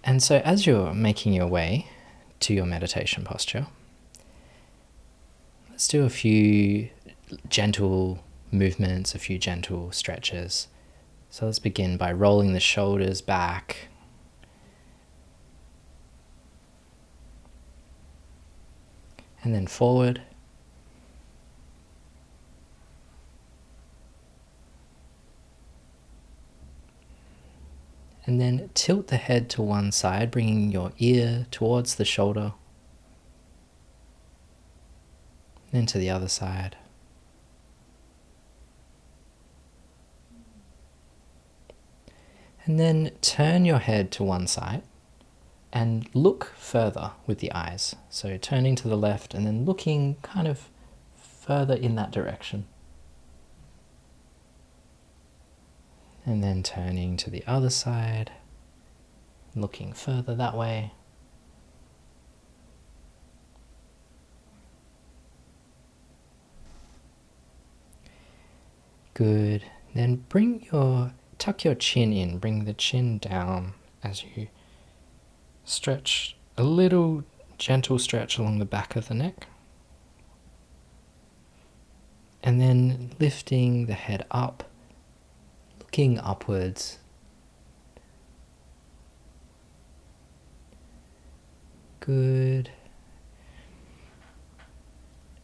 And so as you're making your way to your meditation posture, let's do a few gentle movements, a few gentle stretches. So let's begin by rolling the shoulders back. And then forward. And then tilt the head to one side, bringing your ear towards the shoulder. Then to the other side. And then turn your head to one side and look further with the eyes. So turning to the left and then looking kind of further in that direction. And then turning to the other side, looking further that way. Good. Then tuck your chin in, bring the chin down as you stretch a little gentle stretch along the back of the neck. And then lifting the head up, looking upwards. Good.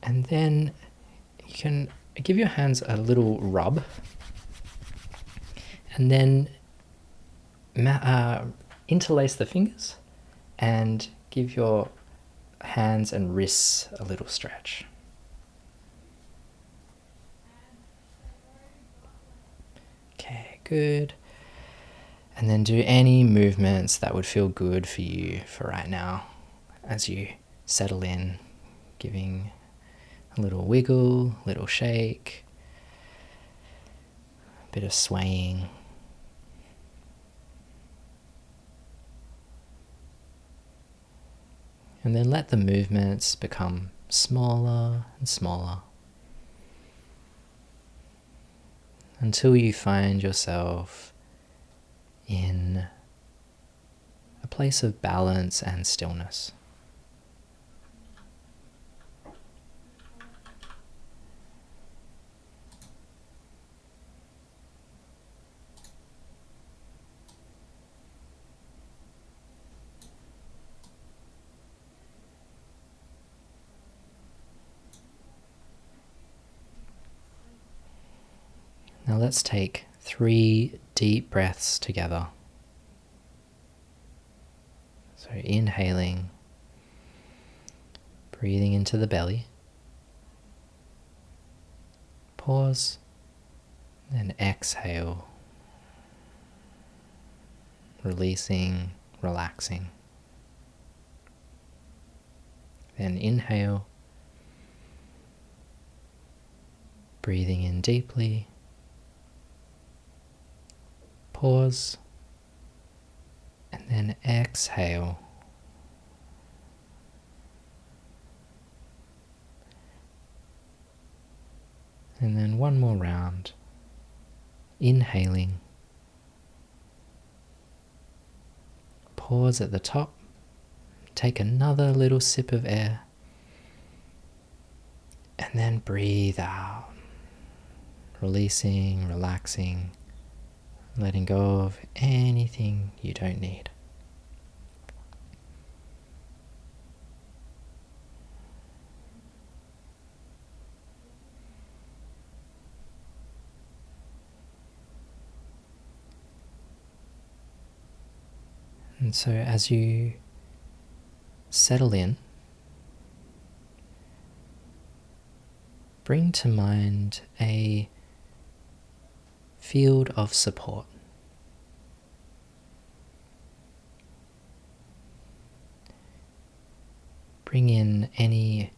And then you can give your hands a little rub. And then interlace the fingers and give your hands and wrists a little stretch. Okay, good. And then do any movements that would feel good for you for right now as you settle in, giving a little wiggle, little shake, a bit of swaying. And then let the movements become smaller and smaller until you find yourself in a place of balance and stillness. Now let's take 3 deep breaths together. So inhaling, breathing into the belly. Pause, and exhale, releasing, relaxing. Then inhale, breathing in deeply. Pause, and then exhale. And then one more round. Inhaling. Pause at the top. Take another little sip of air. And then breathe out. Releasing, relaxing. Letting go of anything you don't need. And so as you settle in, bring to mind a field of support. Bring in any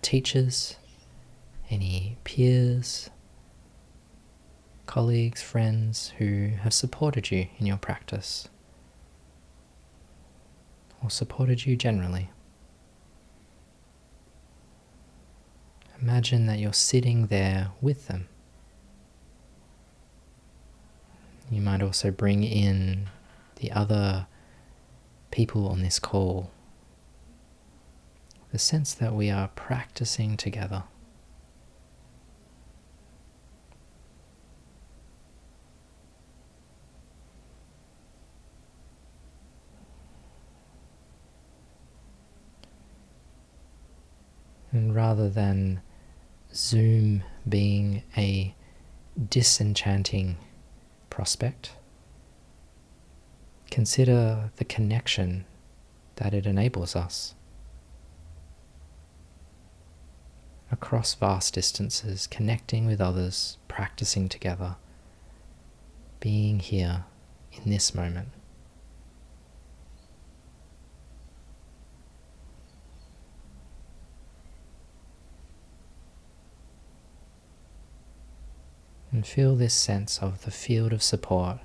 teachers, any peers, colleagues, friends who have supported you in your practice or supported you generally. Imagine that you're sitting there with them. might also bring in the other people on this call, the sense that we are practicing together. And rather than Zoom being a disenchanting prospect, consider the connection that it enables us. Across vast distances, connecting with others, practicing together, being here in this moment. And feel this sense of the field of support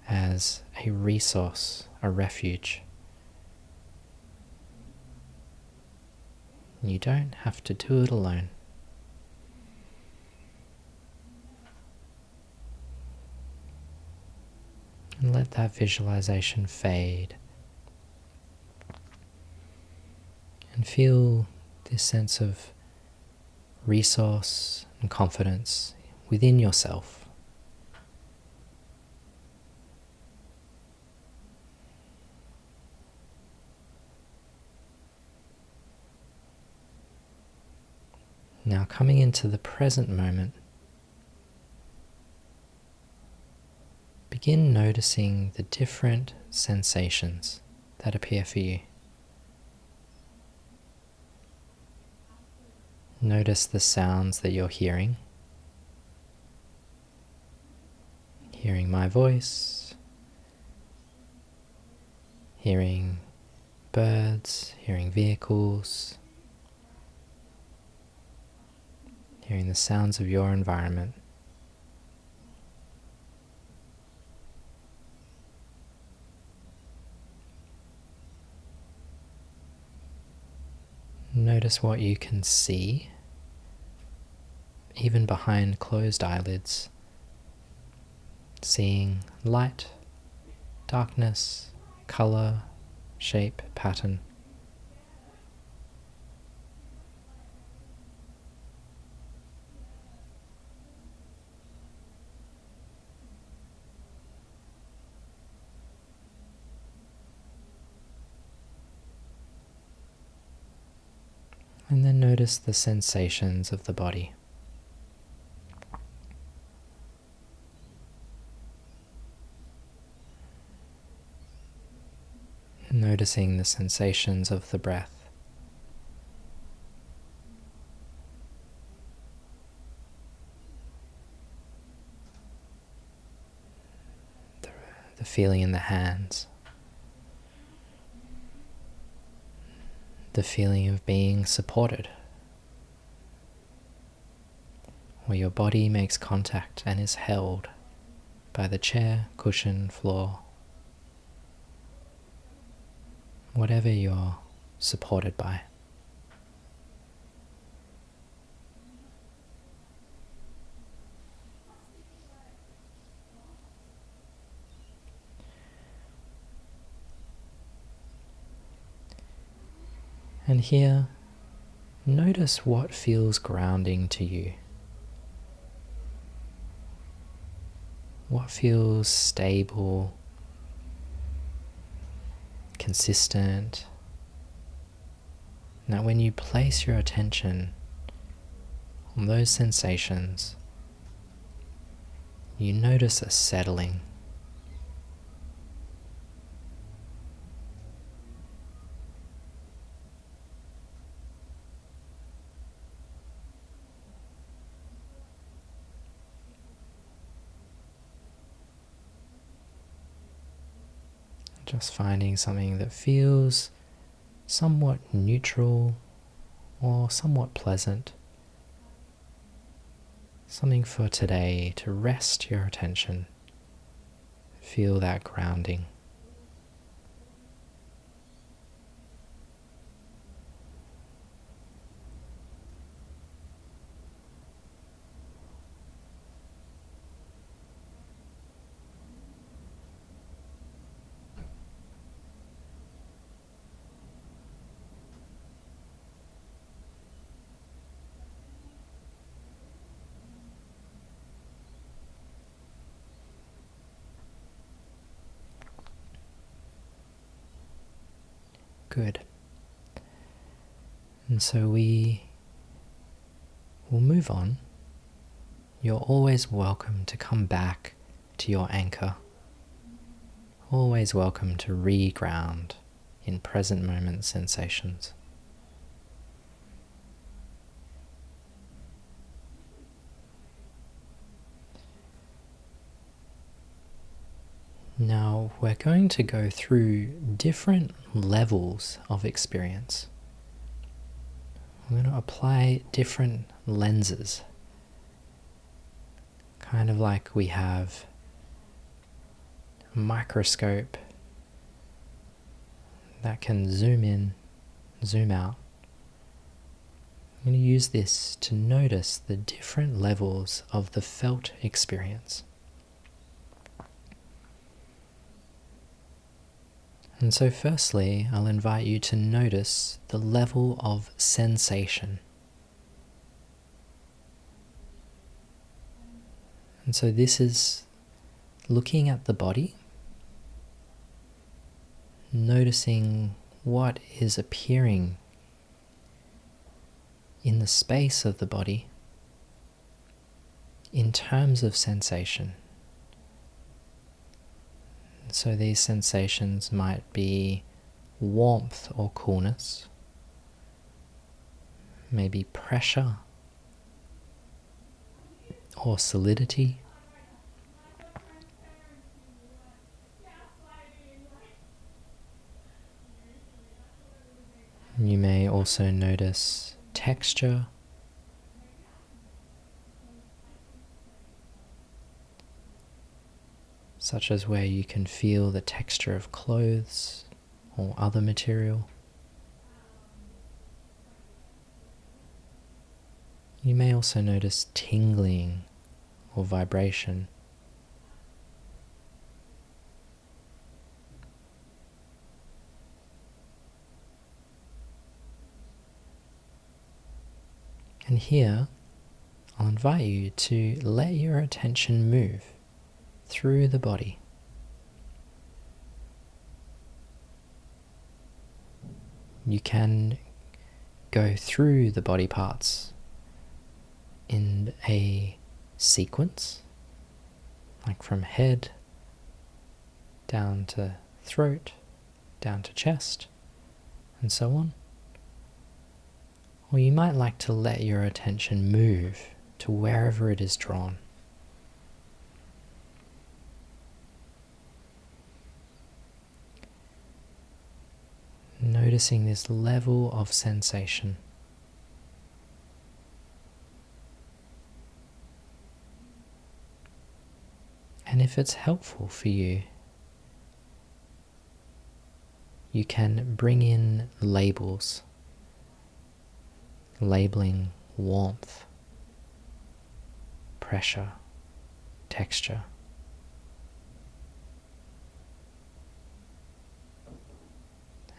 as a resource, a refuge. You don't have to do it alone. And let that visualization fade. And feel this sense of resource and confidence within yourself. Now coming into the present moment, begin noticing the different sensations that appear for you. Notice the sounds that you're hearing. Hearing my voice, hearing birds, hearing vehicles, hearing the sounds of your environment. Notice what you can see, even behind closed eyelids, seeing light, darkness, color, shape, pattern. And then notice the sensations of the body. Noticing the sensations of the breath. The feeling in the hands. The feeling of being supported, where your body makes contact and is held by the chair, cushion, floor, whatever you're supported by. And here, notice what feels grounding to you. What feels stable, consistent. Now when you place your attention on those sensations, you notice a settling. Just finding something that feels somewhat neutral or somewhat pleasant. Something for today to rest your attention. Feel that grounding. Good. And so we will move on. You're always welcome to come back to your anchor. Always welcome to re-ground in present moment sensations. Now we're going to go through different levels of experience. We're going to apply different lenses. Kind of like we have a microscope that can zoom in, zoom out. I'm going to use this to notice the different levels of the felt experience. And so firstly, I'll invite you to notice the level of sensation. And so this is looking at the body, noticing what is appearing in the space of the body in terms of sensation. So these sensations might be warmth or coolness, maybe pressure or solidity. You may also notice texture, such as where you can feel the texture of clothes or other material. You may also notice tingling or vibration. And here, I'll invite you to let your attention move through the body. You can go through the body parts in a sequence, like from head down to throat, down to chest, and so on. Or you might like to let your attention move to wherever it is drawn. Noticing this level of sensation. And if it's helpful for you, you can bring in labels, labeling warmth, pressure, texture.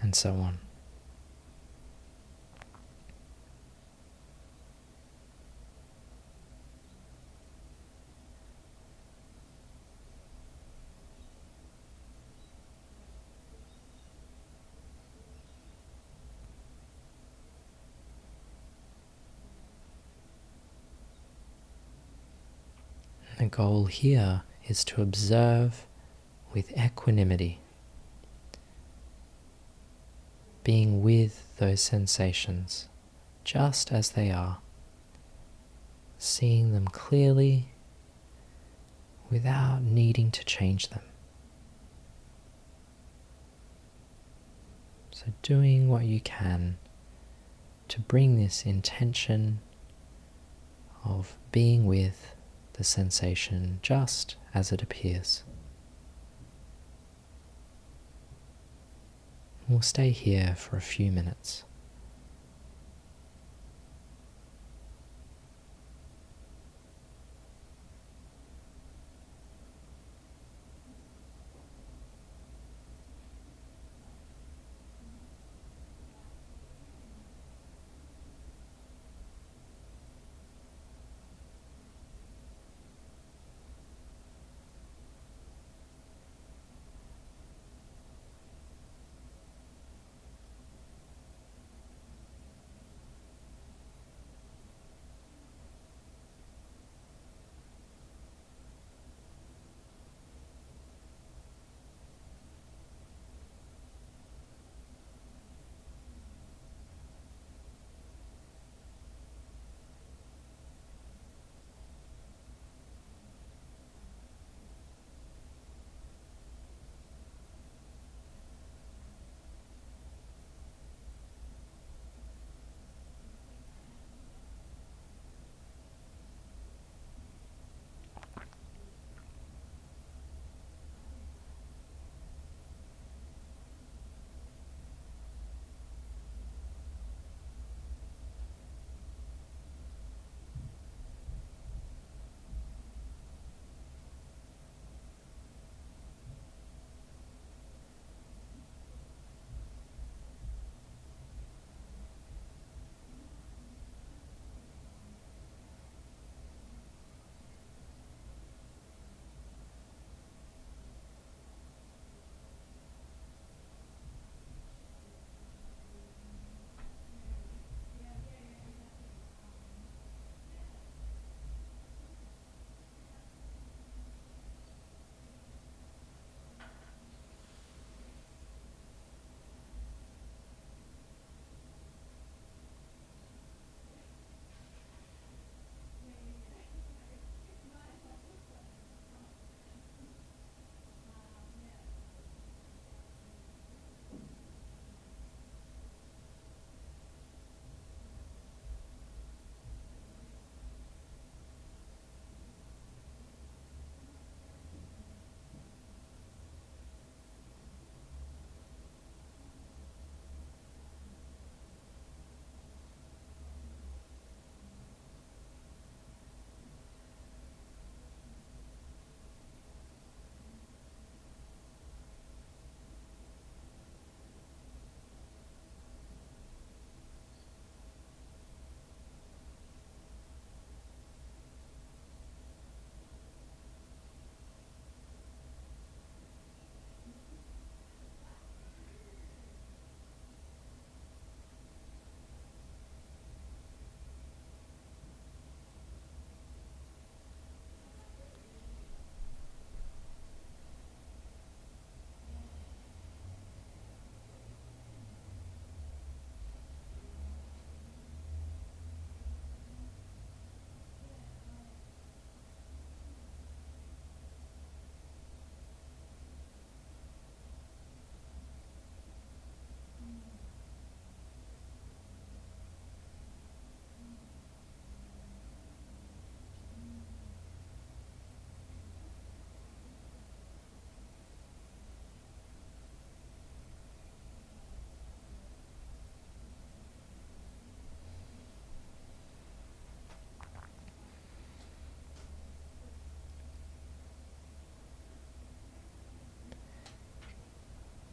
And so on. The goal here is to observe with equanimity, being with those sensations just as they are, seeing them clearly without needing to change them. So doing what you can to bring this intention of being with the sensation just as it appears. We'll stay here for a few minutes.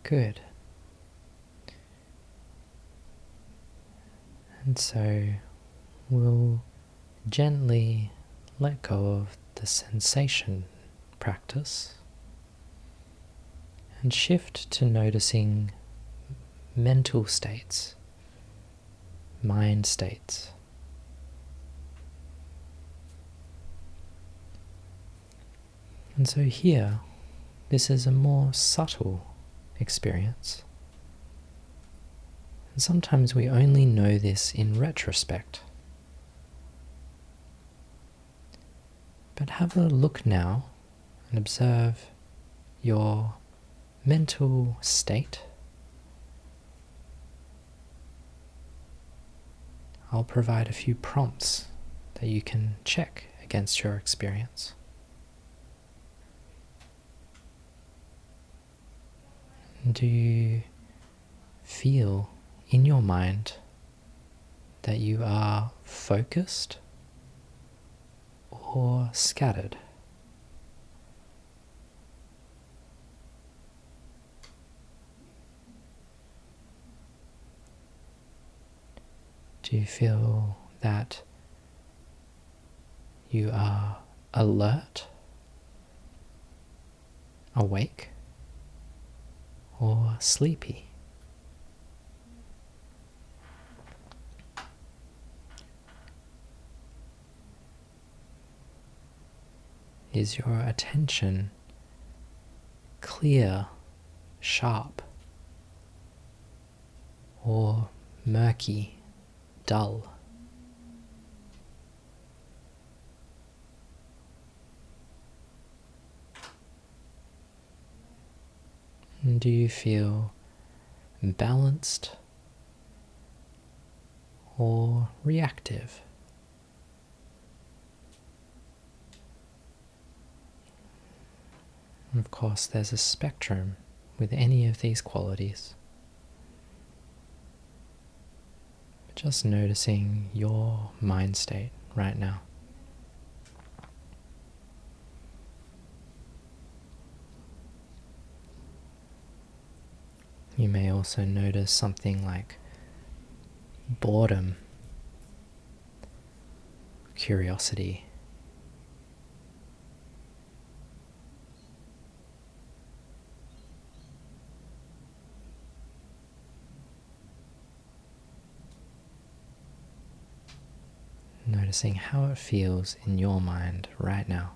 Good. And so we'll gently let go of the sensation practice and shift to noticing mental states, mind states. And so here, this is a more subtle experience. And sometimes we only know this in retrospect. But have a look now and observe your mental state. I'll provide a few prompts that you can check against your experience. Do you feel in your mind that you are focused or scattered? Do you feel that you are alert, awake, or sleepy? Is your attention clear, sharp, or murky, dull? And do you feel balanced or reactive? And of course, there's a spectrum with any of these qualities. Just noticing your mind state right now. You may also notice something like boredom, curiosity, noticing how it feels in your mind right now.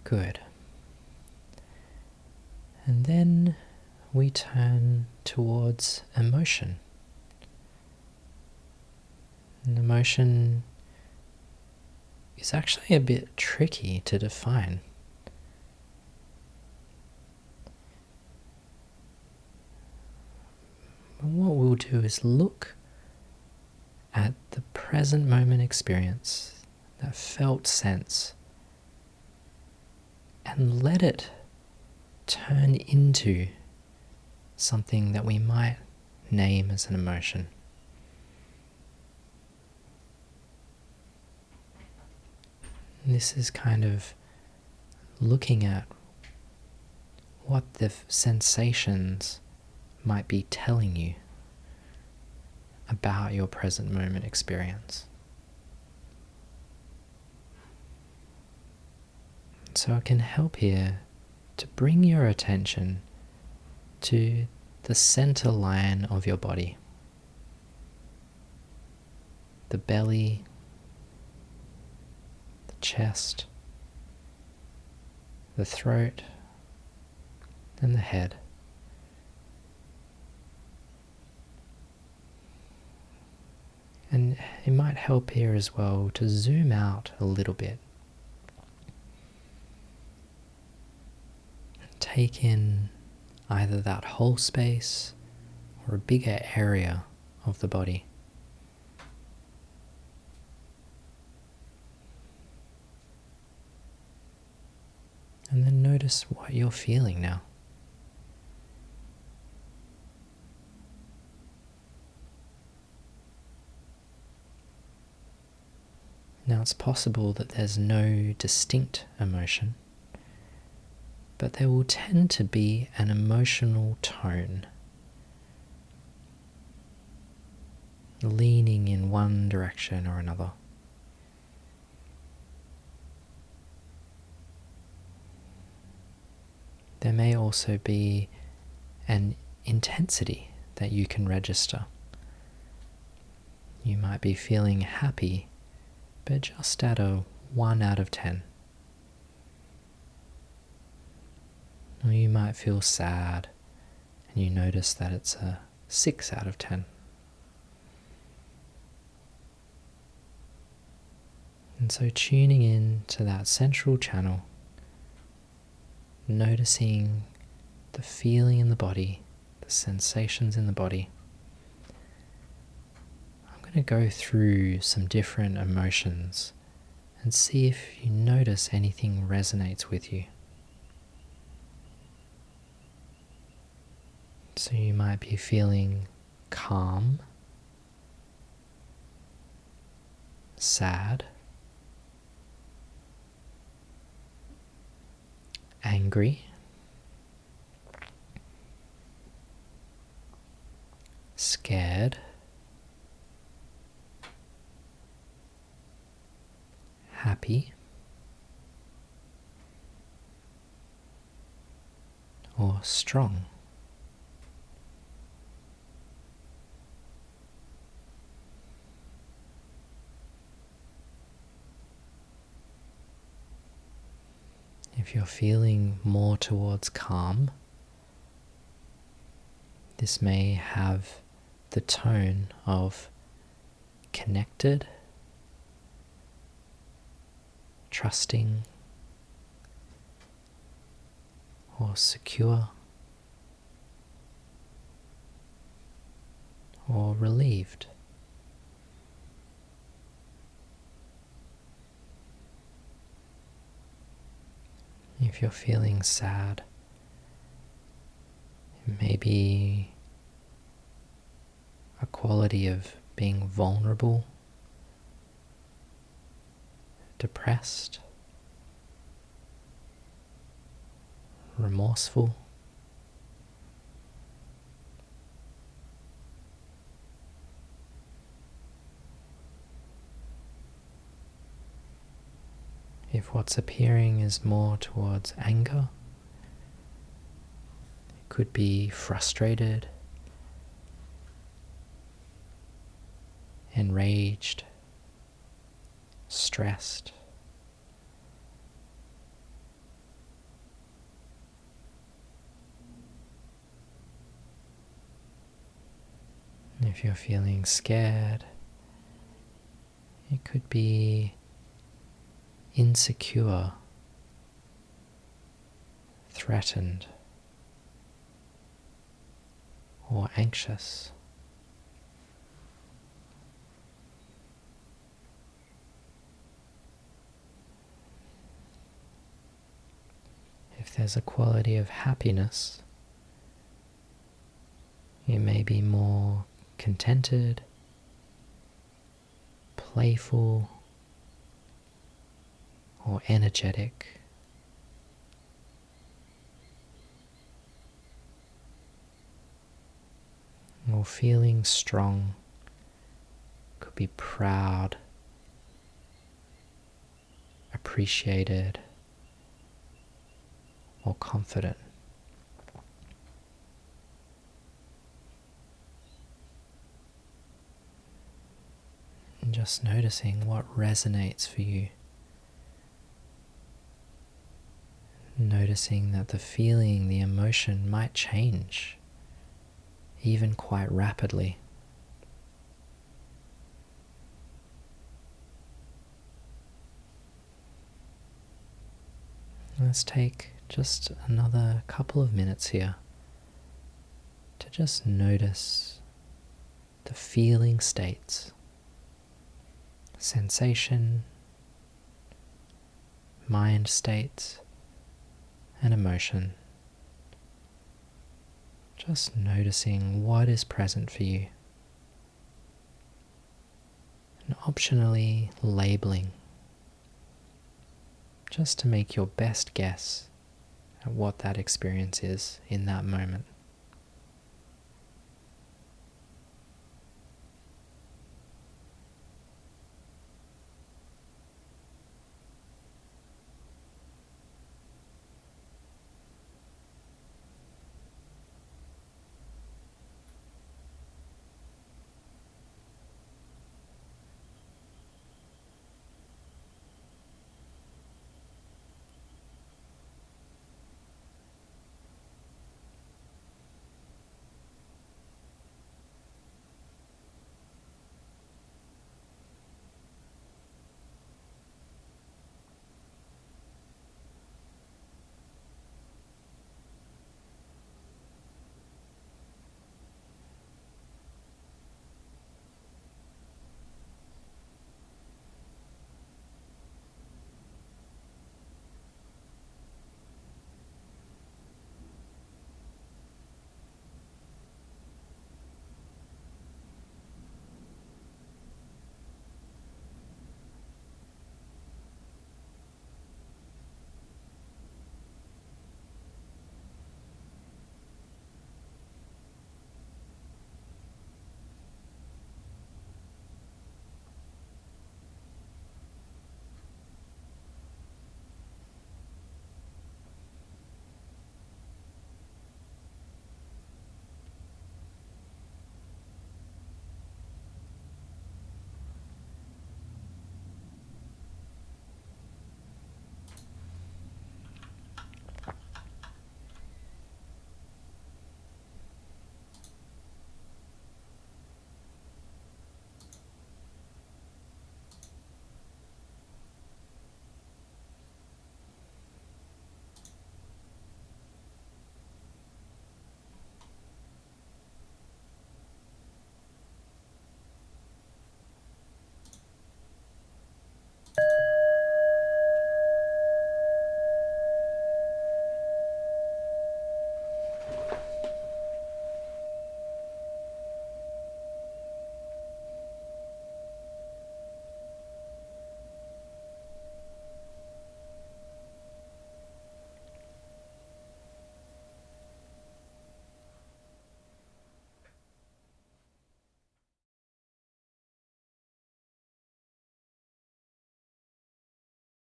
Good. And then we turn towards emotion. And emotion is actually a bit tricky to define. But what we'll do is look at the present moment experience, that felt sense, and let it turn into something that we might name as an emotion. And this is kind of looking at what the sensations might be telling you about your present moment experience. So it can help here to bring your attention to the center line of your body, the belly, the chest, the throat, and the head. And it might help here as well to zoom out a little bit. Take in either that whole space or a bigger area of the body. And then notice what you're feeling now. Now it's possible that there's no distinct emotion, but there will tend to be an emotional tone, leaning in one direction or another. There may also be an intensity that you can register. You might be feeling happy, but just at a 1 out of 10. Or you might feel sad and you notice that it's a 6 out of 10. And so tuning in to that central channel, noticing the feeling in the body, the sensations in the body. I'm going to go through some different emotions and see if you notice anything resonates with you. So you might be feeling calm, sad, angry, scared, happy, or strong. If you're feeling more towards calm, this may have the tone of connected, trusting, or secure, or relieved. If you're feeling sad, it may be a quality of being vulnerable, depressed, remorseful. If what's appearing is more towards anger, it could be frustrated, enraged, stressed. If you're feeling scared, it could be insecure, threatened, or anxious. If there's a quality of happiness, you may be more contented, playful, or energetic. Or feeling strong. Could be proud, appreciated, or confident. And just noticing what resonates for you. Noticing that the feeling, the emotion might change, even quite rapidly. Let's take just another couple of minutes here to just notice the feeling states, sensation, mind states, and emotion. Just noticing what is present for you. And optionally labeling, just to make your best guess at what that experience is in that moment.